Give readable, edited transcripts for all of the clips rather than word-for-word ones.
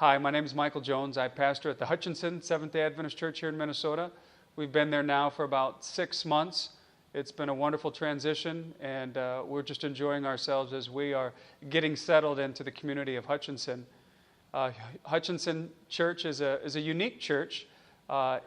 Hi, my name is Michael Jones. I pastor at the Hutchinson Seventh-day Adventist Church here in Minnesota. We've been there now for about 6 months. It's been a wonderful transition, and we're just enjoying ourselves as we are getting settled into the community of Hutchinson. Hutchinson Church is a unique church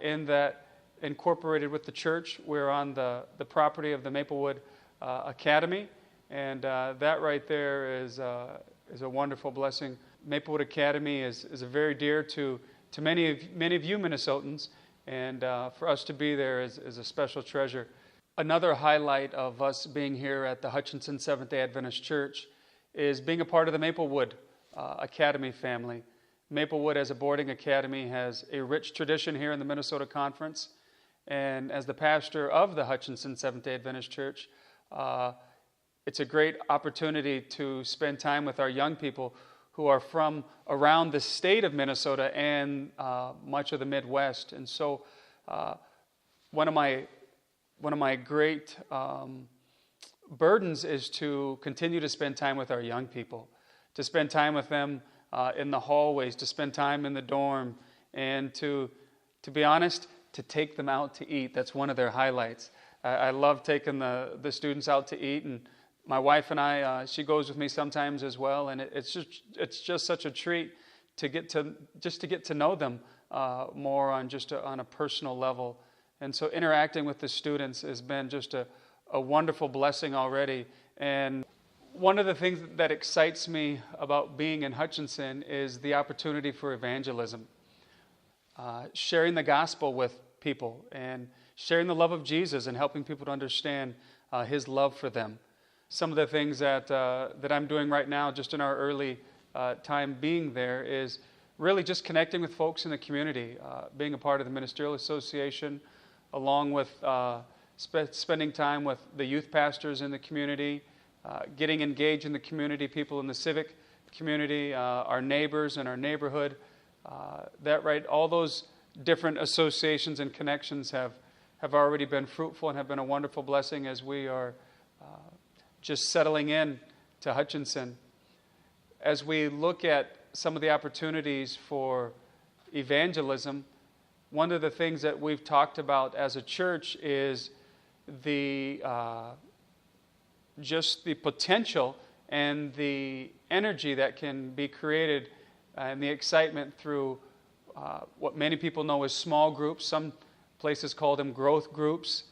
in that, incorporated with the church, we're on the property of the Maplewood Academy, and that right there is a wonderful blessing. Maplewood Academy is very dear to many of you Minnesotans, and for us to be there is a special treasure. Another highlight of us being here at the Hutchinson Seventh-day Adventist Church is being a part of the Maplewood Academy family. Maplewood as a boarding academy has a rich tradition here in the Minnesota Conference, and as the pastor of the Hutchinson Seventh-day Adventist Church, it's a great opportunity to spend time with our young people who are from around the state of Minnesota and much of the Midwest. And so one of my great burdens is to continue to spend time with our young people, to spend time with them in the hallways, to spend time in the dorm, and to be honest, to take them out to eat. That's one of their highlights. I love taking the students out to eat, and my wife and I, she goes with me sometimes as well, and it's just such a treat to get to know them more on a personal level. And so interacting with the students has been just a wonderful blessing already. And one of the things that excites me about being in Hutchinson is the opportunity for evangelism, sharing the gospel with people and sharing the love of Jesus and helping people to understand His love for them. Some of the things that I'm doing right now, just in our early time being there, is really just connecting with folks in the community, being a part of the Ministerial Association, along with spending time with the youth pastors in the community, getting engaged in the community, people in the civic community, our neighbors in our neighborhood. All those different associations and connections have already been fruitful and have been a wonderful blessing as we are just settling in to Hutchinson. As we look at some of the opportunities for evangelism, one of the things that we've talked about as a church is just the potential and the energy that can be created and the excitement through what many people know as small groups. Some places call them growth groups.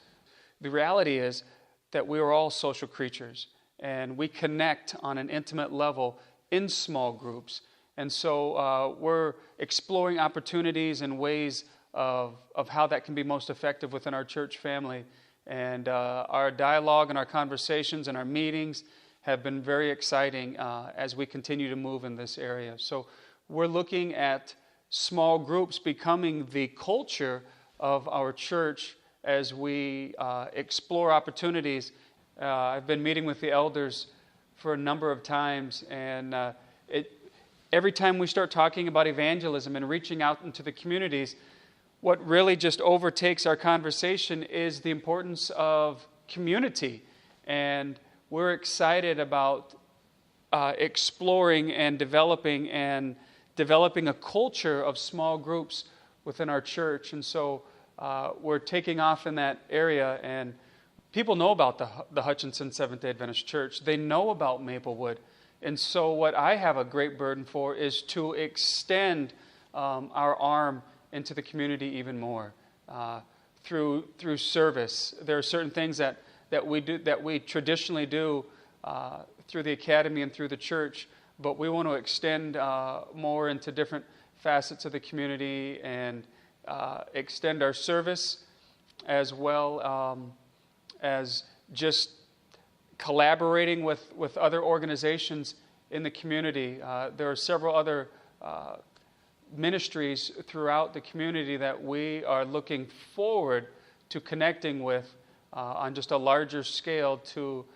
The reality is that we are all social creatures, and we connect on an intimate level in small groups. And so we're exploring opportunities and ways of how that can be most effective within our church family. And our dialogue and our conversations and our meetings have been very exciting as we continue to move in this area. So we're looking at small groups becoming the culture of our church as we explore opportunities. I've been meeting with the elders for a number of times, and every time we start talking about evangelism and reaching out into the communities, what really just overtakes our conversation is the importance of community. And we're excited about exploring and developing a culture of small groups within our church. And so we're taking off in that area, and people know about the Hutchinson Seventh-day Adventist Church. They know about Maplewood. And so what I have a great burden for is to extend our arm into the community even more through service. There are certain things that we traditionally do through the academy and through the church, but we want to extend more into different facets of the community and extend our service as well as just collaborating with other organizations in the community. There are several other ministries throughout the community that we are looking forward to connecting with on just a larger scale to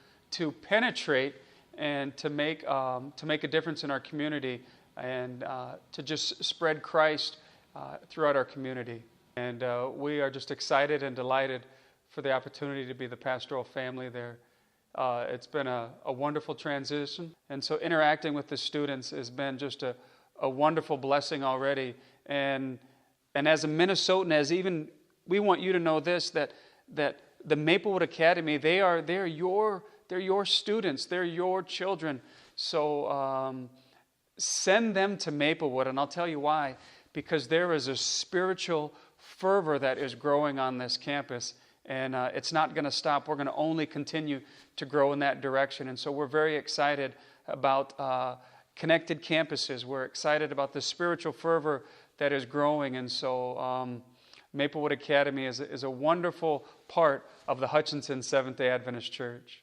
penetrate and to make a difference in our community and to just spread Christ throughout our community. And we are just excited and delighted for the opportunity to be the pastoral family there. It's been a wonderful transition, and so interacting with the students has been just a a wonderful blessing already. And as a Minnesotan, we want you to know this, that the Maplewood Academy, they're your students, they're your children. So send them to Maplewood, and I'll tell you why. Because there is a spiritual fervor that is growing on this campus, and it's not going to stop. We're going to only continue to grow in that direction. And so we're very excited about connected campuses. We're excited about the spiritual fervor that is growing. And so Maplewood Academy is a wonderful part of the Hutchinson Seventh-day Adventist Church.